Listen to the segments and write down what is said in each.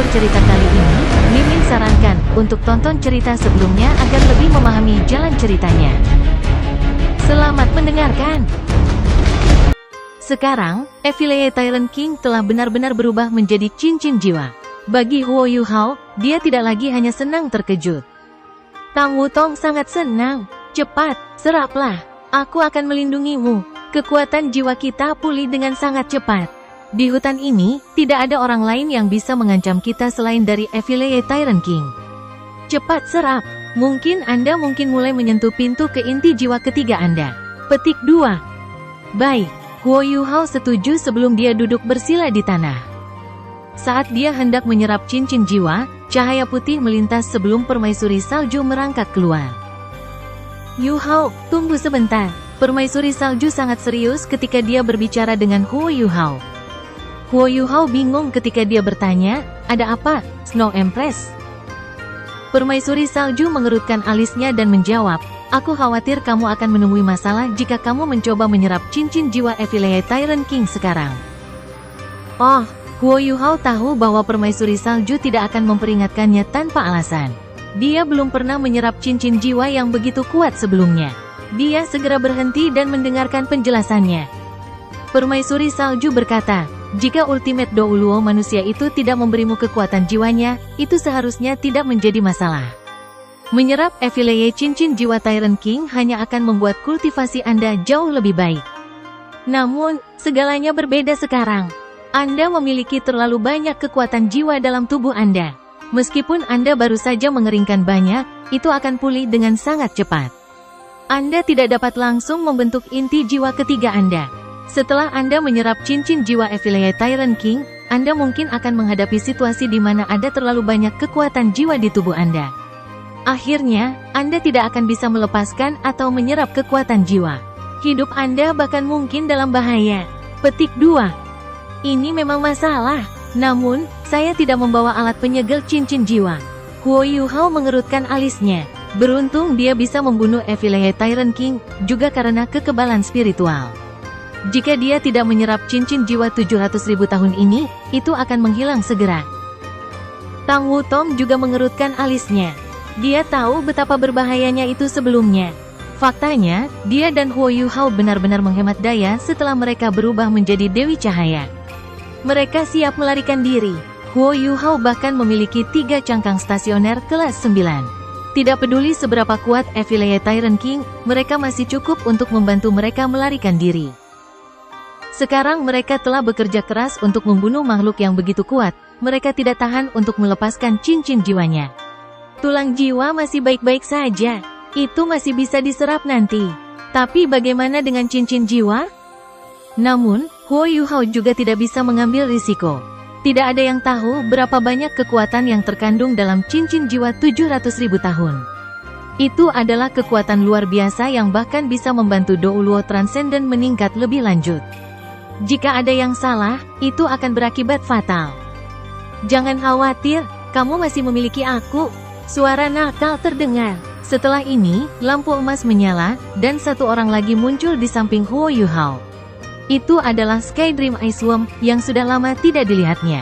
cerita kali ini, Mimin sarankan untuk tonton cerita sebelumnya agar lebih memahami jalan ceritanya. Selamat mendengarkan. Sekarang, Affiliate Tyrant King telah benar-benar berubah menjadi cincin jiwa. Bagi Huo Yuhao, dia tidak lagi hanya senang terkejut. Tang Wutong sangat senang. Cepat, seraplah. Aku akan melindungimu. Kekuatan jiwa kita pulih dengan sangat cepat. Di hutan ini, tidak ada orang lain yang bisa mengancam kita selain dari Affiliate Tyrant King. Cepat serap. Mungkin Anda mulai menyentuh pintu ke inti jiwa ketiga Anda. Petik 2. Baik, Huo Yuhao setuju sebelum dia duduk bersila di tanah. Saat dia hendak menyerap cincin jiwa, cahaya putih melintas sebelum permaisuri salju merangkak keluar. Yuhao, tunggu sebentar. Permaisuri salju sangat serius ketika dia berbicara dengan Huo Yuhao. Huo Yuhao bingung ketika dia bertanya, "Ada apa, Snow Empress?" Permaisuri salju mengerutkan alisnya dan menjawab, "Aku khawatir kamu akan menemui masalah jika kamu mencoba menyerap cincin jiwa Affiliate Tyrant King sekarang." Oh, Huo Yuhao tahu bahwa permaisuri salju tidak akan memperingatkannya tanpa alasan. Dia belum pernah menyerap cincin jiwa yang begitu kuat sebelumnya. Dia segera berhenti dan mendengarkan penjelasannya. Permaisuri salju berkata, "Jika Ultimate Douluo manusia itu tidak memberimu kekuatan jiwanya, itu seharusnya tidak menjadi masalah. Menyerap Affiliate cincin jiwa Tyrant King hanya akan membuat kultivasi Anda jauh lebih baik. Namun, segalanya berbeda sekarang. Anda memiliki terlalu banyak kekuatan jiwa dalam tubuh Anda. Meskipun Anda baru saja mengeringkan banyak, itu akan pulih dengan sangat cepat. Anda tidak dapat langsung membentuk inti jiwa ketiga Anda. Setelah Anda menyerap cincin jiwa Affiliate Tyrant King, Anda mungkin akan menghadapi situasi di mana ada terlalu banyak kekuatan jiwa di tubuh Anda. Akhirnya, Anda tidak akan bisa melepaskan atau menyerap kekuatan jiwa. Hidup Anda bahkan mungkin dalam bahaya." Petik 2. Ini memang masalah. Namun, saya tidak membawa alat penyegel cincin jiwa. Huo Yuhao mengerutkan alisnya. Beruntung dia bisa membunuh Affiliate Tyrant King, juga karena kekebalan spiritual. Jika dia tidak menyerap cincin jiwa 700.000 tahun ini, itu akan menghilang segera. Tang Wutong juga mengerutkan alisnya. Dia tahu betapa berbahayanya itu sebelumnya. Faktanya, dia dan Huo Yuhao benar-benar menghemat daya setelah mereka berubah menjadi Dewi Cahaya. Mereka siap melarikan diri. Huo Yuhao bahkan memiliki 3 cangkang stasioner kelas 9. Tidak peduli seberapa kuat Affiliate Tyrant King, mereka masih cukup untuk membantu mereka melarikan diri. Sekarang mereka telah bekerja keras untuk membunuh makhluk yang begitu kuat, mereka tidak tahan untuk melepaskan cincin jiwanya. Tulang jiwa masih baik-baik saja, itu masih bisa diserap nanti. Tapi bagaimana dengan cincin jiwa? Namun, Huo Yuhao juga tidak bisa mengambil risiko. Tidak ada yang tahu berapa banyak kekuatan yang terkandung dalam cincin jiwa 700.000 tahun. Itu adalah kekuatan luar biasa yang bahkan bisa membantu Douluo Transcendent meningkat lebih lanjut. Jika ada yang salah, itu akan berakibat fatal. Jangan khawatir, kamu masih memiliki aku. Suara nakal terdengar. Setelah ini, lampu emas menyala, dan satu orang lagi muncul di samping Huo Yuhao. Itu adalah Skydream Iceworm, yang sudah lama tidak dilihatnya.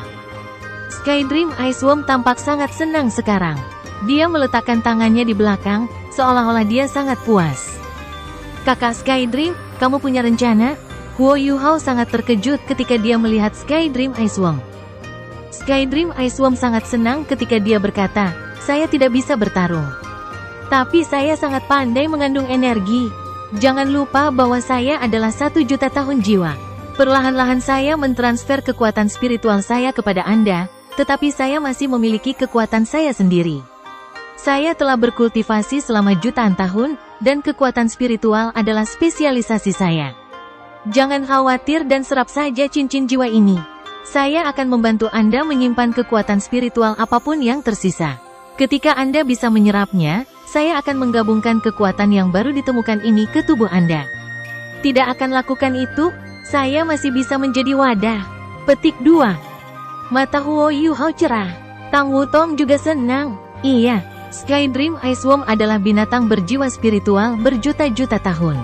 Skydream Iceworm tampak sangat senang sekarang. Dia meletakkan tangannya di belakang, seolah-olah dia sangat puas. "Kakak Skydream, kamu punya rencana?" Huo Yuhao sangat terkejut ketika dia melihat Skydream Iceworm. Skydream Iceworm sangat senang ketika dia berkata, "Saya tidak bisa bertarung. Tapi saya sangat pandai mengandung energi. Jangan lupa bahwa saya adalah 1 juta tahun jiwa. Perlahan-lahan saya mentransfer kekuatan spiritual saya kepada Anda, tetapi saya masih memiliki kekuatan saya sendiri. Saya telah berkultivasi selama jutaan tahun, dan kekuatan spiritual adalah spesialisasi saya. Jangan khawatir dan serap saja cincin jiwa ini. Saya akan membantu Anda menyimpan kekuatan spiritual apapun yang tersisa. Ketika Anda bisa menyerapnya, saya akan menggabungkan kekuatan yang baru ditemukan ini ke tubuh Anda. Tidak akan lakukan itu, saya masih bisa menjadi wadah." Petik 2. Mata Huo Yuhao cerah. Tang Wutong juga senang. Iya, Skydream Iceworm adalah binatang berjiwa spiritual berjuta-juta tahun.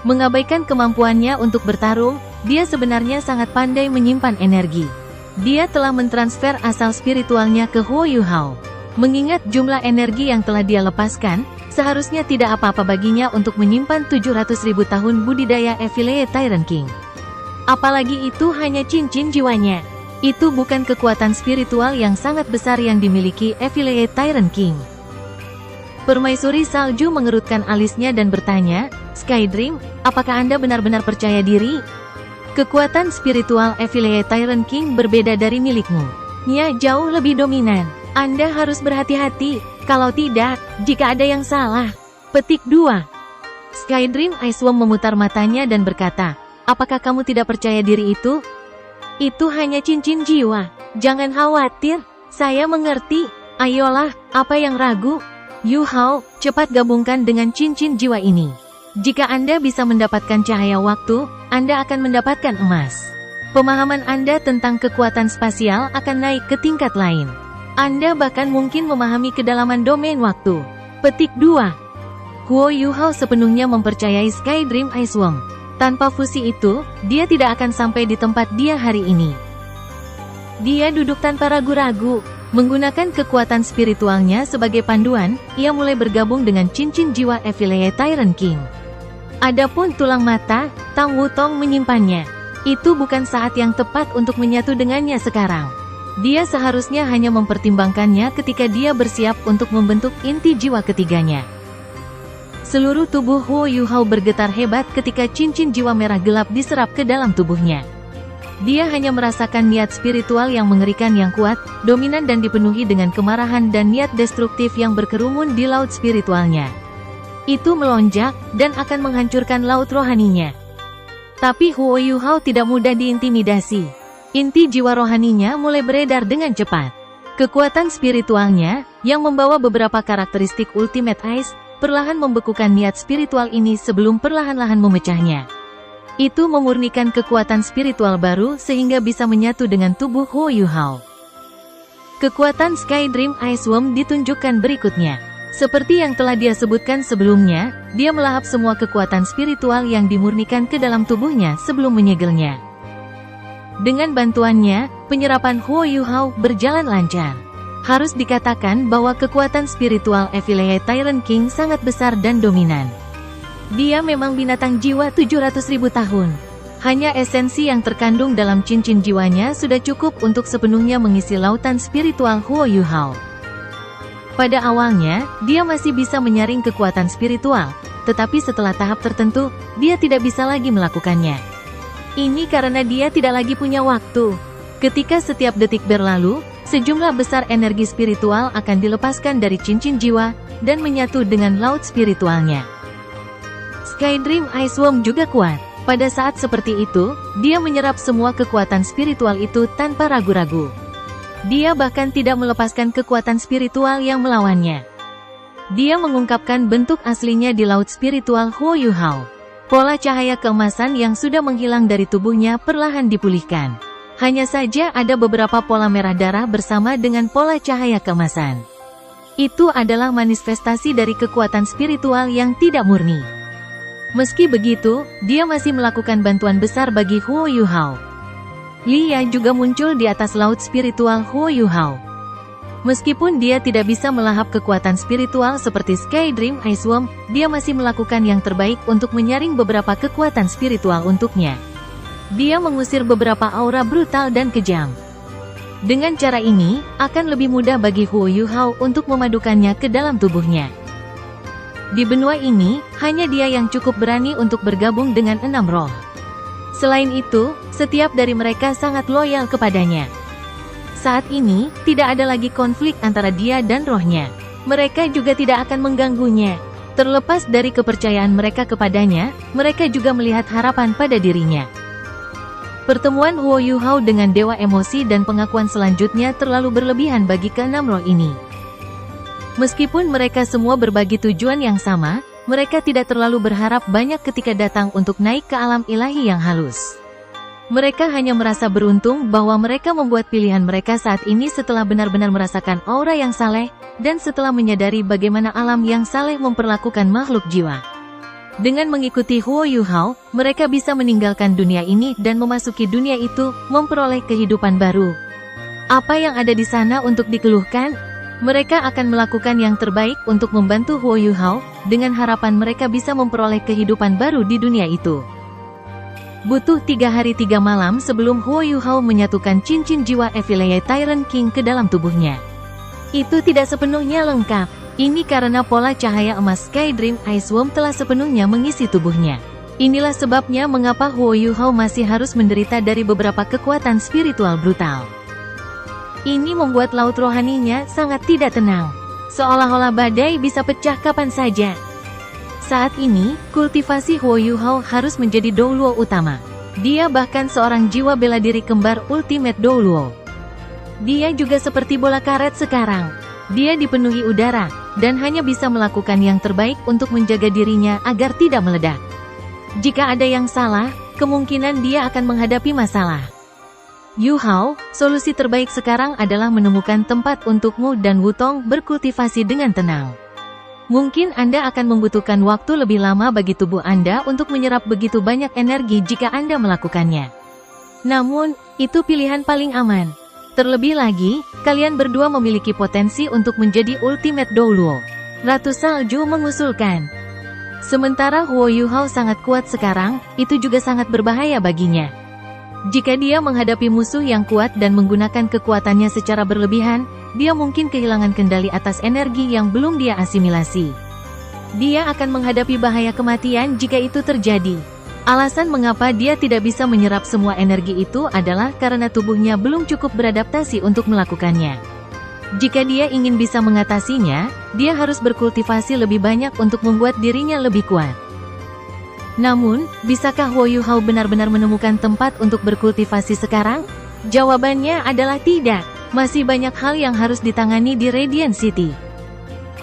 Mengabaikan kemampuannya untuk bertarung, dia sebenarnya sangat pandai menyimpan energi. Dia telah mentransfer asal spiritualnya ke Huo Yu Hao. Mengingat jumlah energi yang telah dia lepaskan, seharusnya tidak apa-apa baginya untuk menyimpan 700.000 tahun budidaya Affiliate Tyrant King. Apalagi itu hanya cincin jiwanya. Itu bukan kekuatan spiritual yang sangat besar yang dimiliki Affiliate Tyrant King. Permaisuri salju mengerutkan alisnya dan bertanya, Sky Dream, apakah Anda benar-benar percaya diri? Kekuatan spiritual Affiliate Tyrant King berbeda dari milikmu. Nya jauh lebih dominan. Anda harus berhati-hati, kalau tidak, jika ada yang salah. Petik 2. Sky Dream Iceworm memutar matanya dan berkata, apakah kamu tidak percaya diri itu? Itu hanya cincin jiwa. Jangan khawatir, saya mengerti. Ayolah, apa yang ragu? Yu Hao, cepat gabungkan dengan cincin jiwa ini. Jika Anda bisa mendapatkan cahaya waktu, Anda akan mendapatkan emas. Pemahaman Anda tentang kekuatan spasial akan naik ke tingkat lain. Anda bahkan mungkin memahami kedalaman domain waktu. Petik 2. Huo Yu Hao sepenuhnya mempercayai Sky Dream Iceworm. Tanpa fusi itu, dia tidak akan sampai di tempat dia hari ini. Dia duduk tanpa ragu-ragu. Menggunakan kekuatan spiritualnya sebagai panduan, ia mulai bergabung dengan cincin jiwa Affiliate Tyrant King. Adapun tulang mata, Tang Wutong menyimpannya. Itu bukan saat yang tepat untuk menyatu dengannya sekarang. Dia seharusnya hanya mempertimbangkannya ketika dia bersiap untuk membentuk inti jiwa ketiganya. Seluruh tubuh Huo Yu Hao bergetar hebat ketika cincin jiwa merah gelap diserap ke dalam tubuhnya. Dia hanya merasakan niat spiritual yang mengerikan yang kuat, dominan dan dipenuhi dengan kemarahan dan niat destruktif yang berkerumun di laut spiritualnya. Itu melonjak, dan akan menghancurkan laut rohaninya. Tapi Huo Yu Hao tidak mudah diintimidasi. Inti jiwa rohaninya mulai beredar dengan cepat. Kekuatan spiritualnya, yang membawa beberapa karakteristik Ultimate Ice, perlahan membekukan niat spiritual ini sebelum perlahan-lahan memecahnya. Itu memurnikan kekuatan spiritual baru sehingga bisa menyatu dengan tubuh Huo Yu Hao. Kekuatan Sky Dream Iceworm ditunjukkan berikutnya. Seperti yang telah dia sebutkan sebelumnya, dia melahap semua kekuatan spiritual yang dimurnikan ke dalam tubuhnya sebelum menyegelnya. Dengan bantuannya, penyerapan Huo Yu Hao berjalan lancar. Harus dikatakan bahwa kekuatan spiritual Affiliate Tyrant King sangat besar dan dominan. Dia memang binatang jiwa 700.000 tahun. Hanya esensi yang terkandung dalam cincin jiwanya sudah cukup untuk sepenuhnya mengisi lautan spiritual Huo Yu Hao. Pada awalnya, dia masih bisa menyaring kekuatan spiritual, tetapi setelah tahap tertentu, dia tidak bisa lagi melakukannya. Ini karena dia tidak lagi punya waktu. Ketika setiap detik berlalu, sejumlah besar energi spiritual akan dilepaskan dari cincin jiwa, dan menyatu dengan laut spiritualnya. Sky Dream Iceworm juga kuat. Pada saat seperti itu, dia menyerap semua kekuatan spiritual itu tanpa ragu-ragu. Dia bahkan tidak melepaskan kekuatan spiritual yang melawannya. Dia mengungkapkan bentuk aslinya di laut spiritual Huo Yu Hao. Pola cahaya keemasan yang sudah menghilang dari tubuhnya perlahan dipulihkan. Hanya saja ada beberapa pola merah darah bersama dengan pola cahaya keemasan. Itu adalah manifestasi dari kekuatan spiritual yang tidak murni. Meski begitu, dia masih melakukan bantuan besar bagi Huo Yu Hao. Lia juga muncul di atas laut spiritual Huo Yu Hao. Meskipun dia tidak bisa melahap kekuatan spiritual seperti Sky Dream Iceworm, dia masih melakukan yang terbaik untuk menyaring beberapa kekuatan spiritual untuknya. Dia mengusir beberapa aura brutal dan kejam. Dengan cara ini, akan lebih mudah bagi Huo Yu Hao untuk memadukannya ke dalam tubuhnya. Di benua ini, hanya dia yang cukup berani untuk bergabung dengan 6 roh. Selain itu, setiap dari mereka sangat loyal kepadanya. Saat ini, tidak ada lagi konflik antara dia dan rohnya. Mereka juga tidak akan mengganggunya. Terlepas dari kepercayaan mereka kepadanya, mereka juga melihat harapan pada dirinya. Pertemuan Huo Yu Hao dengan Dewa Emosi dan pengakuan selanjutnya terlalu berlebihan bagi keenam roh ini. Meskipun mereka semua berbagi tujuan yang sama, mereka tidak terlalu berharap banyak ketika datang untuk naik ke alam ilahi yang halus. Mereka hanya merasa beruntung bahwa mereka membuat pilihan mereka saat ini setelah benar-benar merasakan aura yang saleh, dan setelah menyadari bagaimana alam yang saleh memperlakukan makhluk jiwa. Dengan mengikuti Huo Yu Hao, mereka bisa meninggalkan dunia ini dan memasuki dunia itu, memperoleh kehidupan baru. Apa yang ada di sana untuk dikeluhkan? Mereka akan melakukan yang terbaik untuk membantu Huo Yuhao, dengan harapan mereka bisa memperoleh kehidupan baru di dunia itu. Butuh 3 hari 3 malam sebelum Huo Yuhao menyatukan cincin jiwa Affiliate Tyrant King ke dalam tubuhnya. Itu tidak sepenuhnya lengkap. Ini karena pola cahaya emas Sky Dream Ice Worm telah sepenuhnya mengisi tubuhnya. Inilah sebabnya mengapa Huo Yuhao masih harus menderita dari beberapa kekuatan spiritual brutal. Ini membuat laut rohaninya sangat tidak tenang. Seolah-olah badai bisa pecah kapan saja. Saat ini, kultivasi Huo Yuhao harus menjadi Douluo utama. Dia bahkan seorang jiwa bela diri kembar Ultimate Douluo. Dia juga seperti bola karet sekarang. Dia dipenuhi udara, dan hanya bisa melakukan yang terbaik untuk menjaga dirinya agar tidak meledak. Jika ada yang salah, kemungkinan dia akan menghadapi masalah. Yuhao, solusi terbaik sekarang adalah menemukan tempat untukmu dan Wutong berkultivasi dengan tenang. Mungkin Anda akan membutuhkan waktu lebih lama bagi tubuh Anda untuk menyerap begitu banyak energi jika Anda melakukannya. Namun, itu pilihan paling aman. Terlebih lagi, kalian berdua memiliki potensi untuk menjadi Ultimate Douluo. Ratu Salju mengusulkan. Sementara Huo Yuhao sangat kuat sekarang, itu juga sangat berbahaya baginya. Jika dia menghadapi musuh yang kuat dan menggunakan kekuatannya secara berlebihan, dia mungkin kehilangan kendali atas energi yang belum dia asimilasi. Dia akan menghadapi bahaya kematian jika itu terjadi. Alasan mengapa dia tidak bisa menyerap semua energi itu adalah karena tubuhnya belum cukup beradaptasi untuk melakukannya. Jika dia ingin bisa mengatasinya, dia harus berkultivasi lebih banyak untuk membuat dirinya lebih kuat. Namun, bisakah Huo Yuhao benar-benar menemukan tempat untuk berkultivasi sekarang? Jawabannya adalah tidak. Masih banyak hal yang harus ditangani di Radiant City.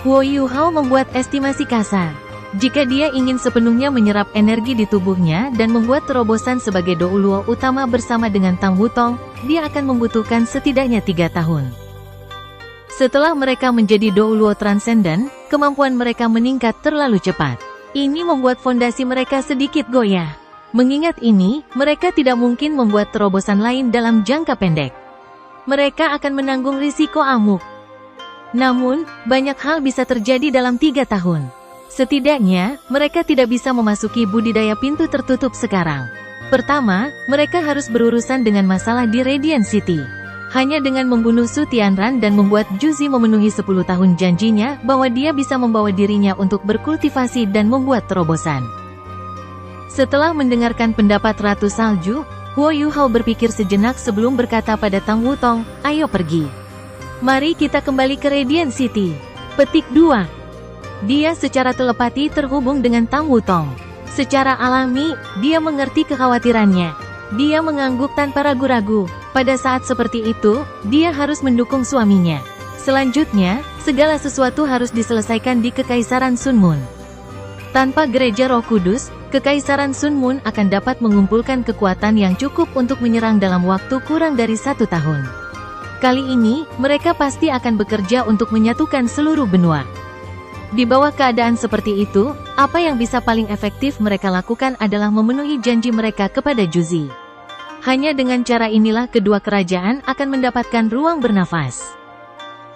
Huo Yuhao membuat estimasi kasar. Jika dia ingin sepenuhnya menyerap energi di tubuhnya dan membuat terobosan sebagai Douluo utama bersama dengan Tang Wutong, dia akan membutuhkan setidaknya 3 tahun. Setelah mereka menjadi Douluo Transcendent, kemampuan mereka meningkat terlalu cepat. Ini membuat fondasi mereka sedikit goyah. Mengingat ini, mereka tidak mungkin membuat terobosan lain dalam jangka pendek. Mereka akan menanggung risiko amuk. Namun, banyak hal bisa terjadi dalam 3 tahun. Setidaknya, mereka tidak bisa memasuki budidaya pintu tertutup sekarang. Pertama, mereka harus berurusan dengan masalah di Radiant City. Hanya dengan membunuh Su Tianran dan membuat Juzi memenuhi 10 tahun janjinya bahwa dia bisa membawa dirinya untuk berkultivasi dan membuat terobosan. Setelah mendengarkan pendapat Ratu Salju, Huo Yuhao berpikir sejenak sebelum berkata pada Tang Wutong, "Ayo pergi. Mari kita kembali ke Radiant City." Petik 2. Dia secara telepati terhubung dengan Tang Wutong. Secara alami, dia mengerti kekhawatirannya. Dia mengangguk tanpa ragu-ragu. Pada saat seperti itu, dia harus mendukung suaminya. Selanjutnya, segala sesuatu harus diselesaikan di Kekaisaran Sun Moon. Tanpa Gereja Roh Kudus, Kekaisaran Sun Moon akan dapat mengumpulkan kekuatan yang cukup untuk menyerang dalam waktu kurang dari 1 tahun. Kali ini, mereka pasti akan bekerja untuk menyatukan seluruh benua. Di bawah keadaan seperti itu, apa yang bisa paling efektif mereka lakukan adalah memenuhi janji mereka kepada Juzi. Hanya dengan cara inilah kedua kerajaan akan mendapatkan ruang bernafas.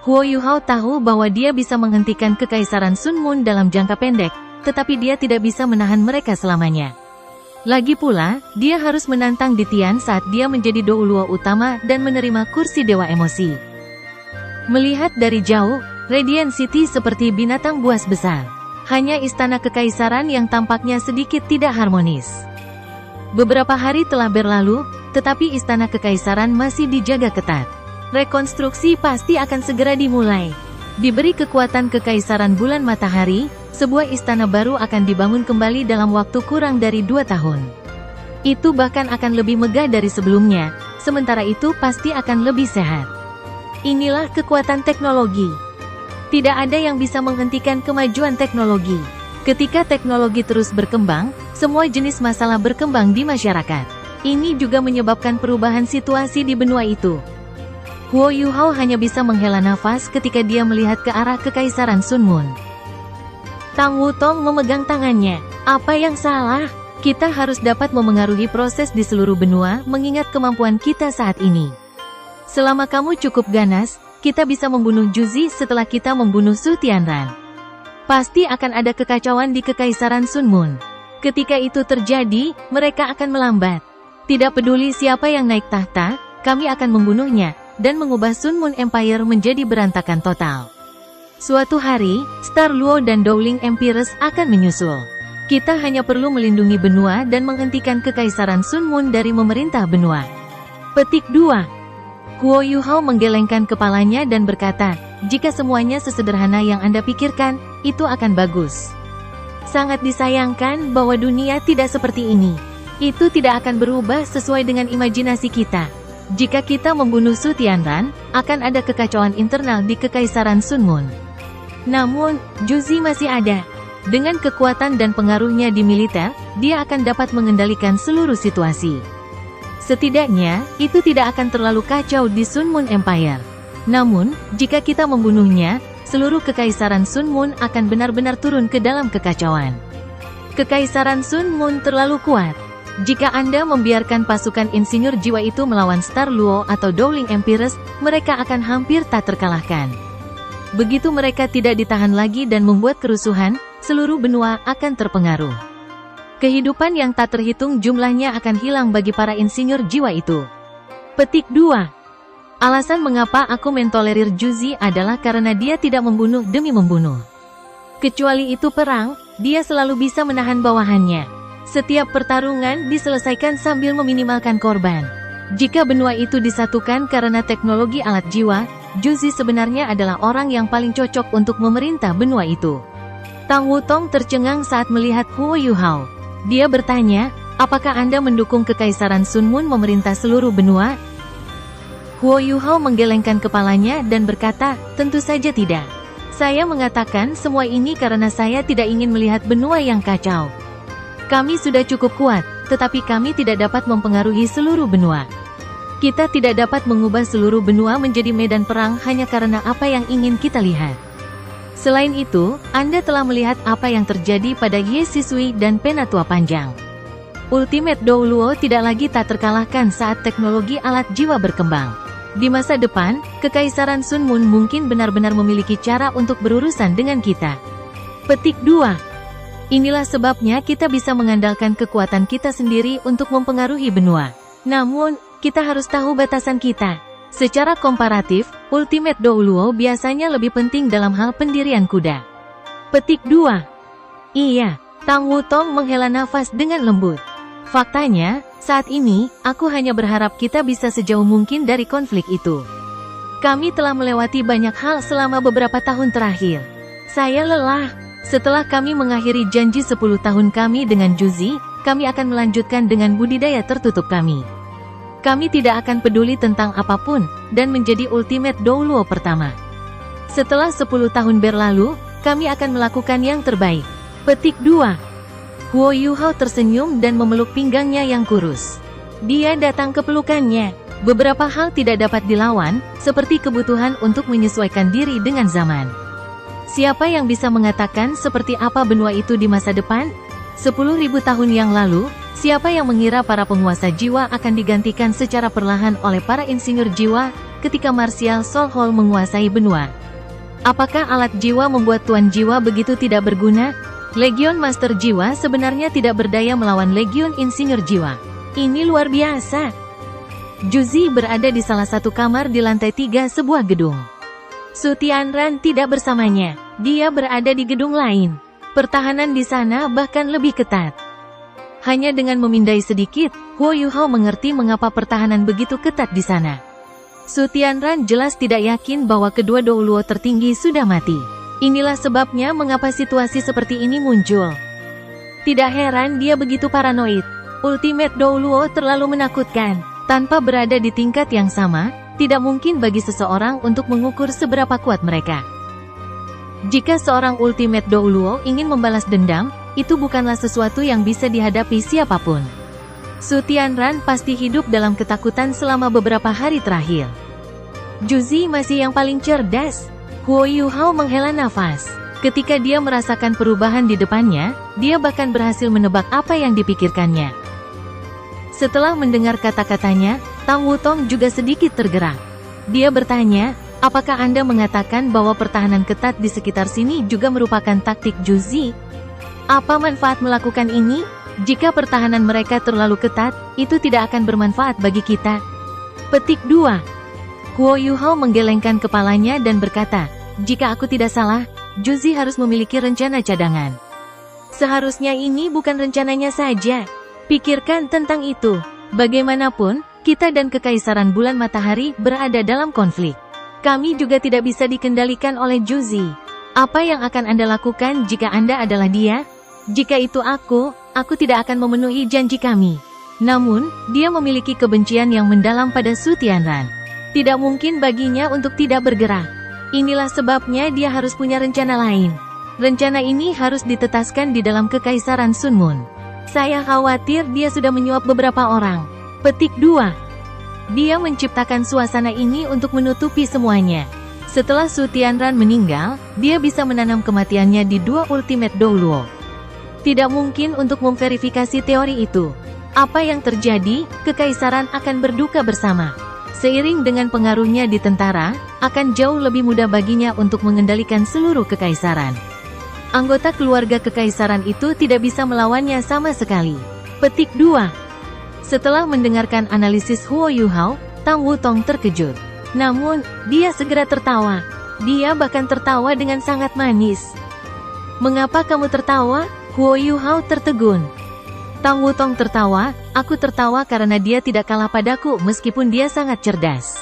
Huo Yuhao tahu bahwa dia bisa menghentikan Kekaisaran Sun Moon dalam jangka pendek, tetapi dia tidak bisa menahan mereka selamanya. Lagi pula, dia harus menantang Ditian saat dia menjadi Douluo utama dan menerima kursi Dewa Emosi. Melihat dari jauh, Radiant City seperti binatang buas besar. Hanya istana kekaisaran yang tampaknya sedikit tidak harmonis. Beberapa hari telah berlalu, tetapi istana kekaisaran masih dijaga ketat. Rekonstruksi pasti akan segera dimulai. Diberi kekuatan kekaisaran bulan matahari, sebuah istana baru akan dibangun kembali dalam waktu kurang dari 2 tahun. Itu bahkan akan lebih megah dari sebelumnya, sementara itu pasti akan lebih sehat. Inilah kekuatan teknologi. Tidak ada yang bisa menghentikan kemajuan teknologi. Ketika teknologi terus berkembang, semua jenis masalah berkembang di masyarakat. Ini juga menyebabkan perubahan situasi di benua itu. Huo Yuhao hanya bisa menghela nafas ketika dia melihat ke arah Kekaisaran Sun Moon. Tang Wutong memegang tangannya. Apa yang salah? Kita harus dapat memengaruhi proses di seluruh benua mengingat kemampuan kita saat ini. Selama kamu cukup ganas, kita bisa membunuh Juzi setelah kita membunuh Su Tianran. Pasti akan ada kekacauan di Kekaisaran Sun Moon. Ketika itu terjadi, mereka akan melambat. Tidak peduli siapa yang naik tahta, kami akan membunuhnya, dan mengubah Sun Moon Empire menjadi berantakan total. Suatu hari, Star Luo dan Dowling Empress akan menyusul. Kita hanya perlu melindungi benua dan menghentikan Kekaisaran Sun Moon dari memerintah benua. Petik 2. Huo Yuhao menggelengkan kepalanya dan berkata, jika semuanya sesederhana yang Anda pikirkan, itu akan bagus. Sangat disayangkan bahwa dunia tidak seperti ini. Itu tidak akan berubah sesuai dengan imajinasi kita. Jika kita membunuh Su Tianran, akan ada kekacauan internal di Kekaisaran Sun Moon. Namun, Juzi masih ada. Dengan kekuatan dan pengaruhnya di militer, dia akan dapat mengendalikan seluruh situasi. Setidaknya, itu tidak akan terlalu kacau di Sun Moon Empire. Namun, jika kita membunuhnya, seluruh Kekaisaran Sun Moon akan benar-benar turun ke dalam kekacauan. Kekaisaran Sun Moon terlalu kuat. Jika Anda membiarkan pasukan insinyur jiwa itu melawan Star Luo atau Dowling Empress, mereka akan hampir tak terkalahkan. Begitu mereka tidak ditahan lagi dan membuat kerusuhan, seluruh benua akan terpengaruh. Kehidupan yang tak terhitung jumlahnya akan hilang bagi para insinyur jiwa itu. Petik 2. Alasan mengapa aku mentolerir Juzi adalah karena dia tidak membunuh demi membunuh. Kecuali itu perang, dia selalu bisa menahan bawahannya. Setiap pertarungan diselesaikan sambil meminimalkan korban. Jika benua itu disatukan karena teknologi alat jiwa, Juzi sebenarnya adalah orang yang paling cocok untuk memerintah benua itu. Tang Wutong tercengang saat melihat Huo Yuhao. Dia bertanya, apakah Anda mendukung Kekaisaran Sun Moon memerintah seluruh benua? Huo Yuhao menggelengkan kepalanya dan berkata, tentu saja tidak. Saya mengatakan semua ini karena saya tidak ingin melihat benua yang kacau. Kami sudah cukup kuat, tetapi kami tidak dapat mempengaruhi seluruh benua. Kita tidak dapat mengubah seluruh benua menjadi medan perang hanya karena apa yang ingin kita lihat. Selain itu, Anda telah melihat apa yang terjadi pada Ye Sisui dan Penatua Panjang. Ultimate Dou Luo tidak lagi tak terkalahkan saat teknologi alat jiwa berkembang. Di masa depan, Kekaisaran Sun Moon mungkin benar-benar memiliki cara untuk berurusan dengan kita. Petik 2. Inilah sebabnya kita bisa mengandalkan kekuatan kita sendiri untuk mempengaruhi benua. Namun, kita harus tahu batasan kita. Secara komparatif, Ultimate Dou Luo biasanya lebih penting dalam hal pendirian kuda. Petik 2. Iya, Tang Wutong menghela nafas dengan lembut. Faktanya, saat ini, aku hanya berharap kita bisa sejauh mungkin dari konflik itu. Kami telah melewati banyak hal selama beberapa tahun terakhir. Saya lelah. Setelah kami mengakhiri janji 10 tahun kami dengan Juzi, kami akan melanjutkan dengan budidaya tertutup kami. Kami tidak akan peduli tentang apapun, dan menjadi Ultimate Dou Luo pertama. Setelah 10 tahun berlalu, kami akan melakukan yang terbaik. Petik 2. Huo Yuhao tersenyum dan memeluk pinggangnya yang kurus. Dia datang ke pelukannya. Beberapa hal tidak dapat dilawan, seperti kebutuhan untuk menyesuaikan diri dengan zaman. Siapa yang bisa mengatakan seperti apa benua itu di masa depan? 10.000 tahun yang lalu, siapa yang mengira para penguasa jiwa akan digantikan secara perlahan oleh para insinyur jiwa, ketika Martial Soul Hall menguasai benua? Apakah alat jiwa membuat tuan jiwa begitu tidak berguna? Legion Master Jiwa sebenarnya tidak berdaya melawan Legion Insinyur Jiwa. Ini luar biasa. Juzi berada di salah satu kamar di lantai 3 sebuah gedung. Su Tianran tidak bersamanya. Dia berada di gedung lain. Pertahanan di sana bahkan lebih ketat. Hanya dengan memindai sedikit, Huo Yuhao mengerti mengapa pertahanan begitu ketat di sana. Su Tianran jelas tidak yakin bahwa kedua Dou Luo tertinggi sudah mati. Inilah sebabnya mengapa situasi seperti ini muncul. Tidak heran dia begitu paranoid. Ultimate Dou Luo terlalu menakutkan. Tanpa berada di tingkat yang sama, tidak mungkin bagi seseorang untuk mengukur seberapa kuat mereka. Jika seorang Ultimate Dou Luo ingin membalas dendam, itu bukanlah sesuatu yang bisa dihadapi siapapun. Su Tianran pasti hidup dalam ketakutan selama beberapa hari terakhir. Juzi masih yang paling cerdas. Huo Yuhao menghela nafas. Ketika dia merasakan perubahan di depannya, dia bahkan berhasil menebak apa yang dipikirkannya. Setelah mendengar kata-katanya, Tang Wutong juga sedikit tergerak. Dia bertanya, apakah Anda mengatakan bahwa pertahanan ketat di sekitar sini juga merupakan taktik Juzi? Apa manfaat melakukan ini? Jika pertahanan mereka terlalu ketat, itu tidak akan bermanfaat bagi kita. Petik 2. Huo Yuhao menggelengkan kepalanya dan berkata, jika aku tidak salah, Juzi harus memiliki rencana cadangan. Seharusnya ini bukan rencananya saja. Pikirkan tentang itu. Bagaimanapun, kita dan Kekaisaran Bulan Matahari berada dalam konflik. Kami juga tidak bisa dikendalikan oleh Juzi. Apa yang akan Anda lakukan jika Anda adalah dia? Jika itu aku tidak akan memenuhi janji kami. Namun, dia memiliki kebencian yang mendalam pada Su Tianran. Tidak mungkin baginya untuk tidak bergerak. Inilah sebabnya dia harus punya rencana lain. Rencana ini harus ditetaskan di dalam Kekaisaran Sun Moon. Saya khawatir dia sudah menyuap beberapa orang. Petik 2. Dia menciptakan suasana ini untuk menutupi semuanya. Setelah Su Tianran meninggal, dia bisa menanam kematiannya di dua Ultimate Douluo. Tidak mungkin untuk memverifikasi teori itu. Apa yang terjadi, Kekaisaran akan berduka bersama. Seiring dengan pengaruhnya di tentara, akan jauh lebih mudah baginya untuk mengendalikan seluruh Kekaisaran. Anggota keluarga Kekaisaran itu tidak bisa melawannya sama sekali. Petik 2. Setelah mendengarkan analisis Huo Yuhao, Tang Wutong terkejut. Namun, dia segera tertawa. Dia bahkan tertawa dengan sangat manis. Mengapa kamu tertawa? Huo Yuhao tertegun. Tang Wutong tertawa, aku tertawa karena dia tidak kalah padaku meskipun dia sangat cerdas.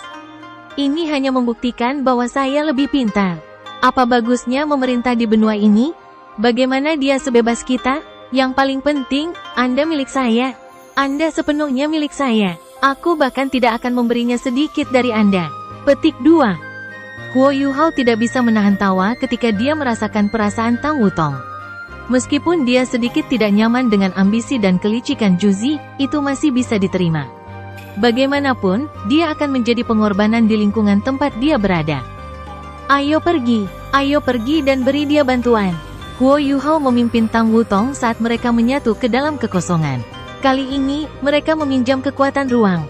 Ini hanya membuktikan bahwa saya lebih pintar. Apa bagusnya memerintah di benua ini? Bagaimana dia sebebas kita? Yang paling penting, Anda milik saya. Anda sepenuhnya milik saya. Aku bahkan tidak akan memberinya sedikit dari Anda. Petik 2. Huo Yuhao tidak bisa menahan tawa ketika dia merasakan perasaan Tang Wutong. Meskipun dia sedikit tidak nyaman dengan ambisi dan kelicikan Juzi, itu masih bisa diterima. Bagaimanapun, dia akan menjadi pengorbanan di lingkungan tempat dia berada. Ayo pergi dan beri dia bantuan. Huo Yuhao memimpin Tang Wutong saat mereka menyatu ke dalam kekosongan. Kali ini, mereka meminjam kekuatan ruang.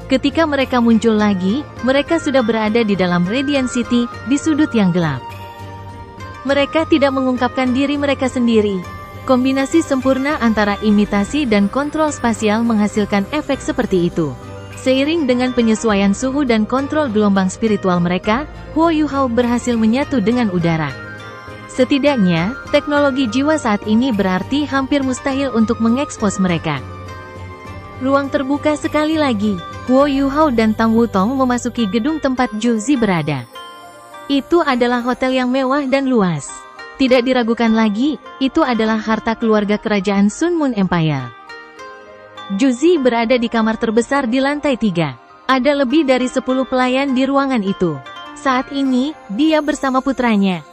Ketika mereka muncul lagi, mereka sudah berada di dalam Radiant City, di sudut yang gelap. Mereka tidak mengungkapkan diri mereka sendiri. Kombinasi sempurna antara imitasi dan kontrol spasial menghasilkan efek seperti itu. Seiring dengan penyesuaian suhu dan kontrol gelombang spiritual mereka, Huo Yuhao berhasil menyatu dengan udara. Setidaknya, teknologi jiwa saat ini berarti hampir mustahil untuk mengekspos mereka. Ruang terbuka sekali lagi. Huo Yuhao dan Tang Wutong memasuki gedung tempat Juzi berada. Itu adalah hotel yang mewah dan luas. Tidak diragukan lagi, itu adalah harta keluarga kerajaan Sun Moon Empire. Juzi berada di kamar terbesar di lantai 3. Ada lebih dari 10 pelayan di ruangan itu. Saat ini, dia bersama putranya.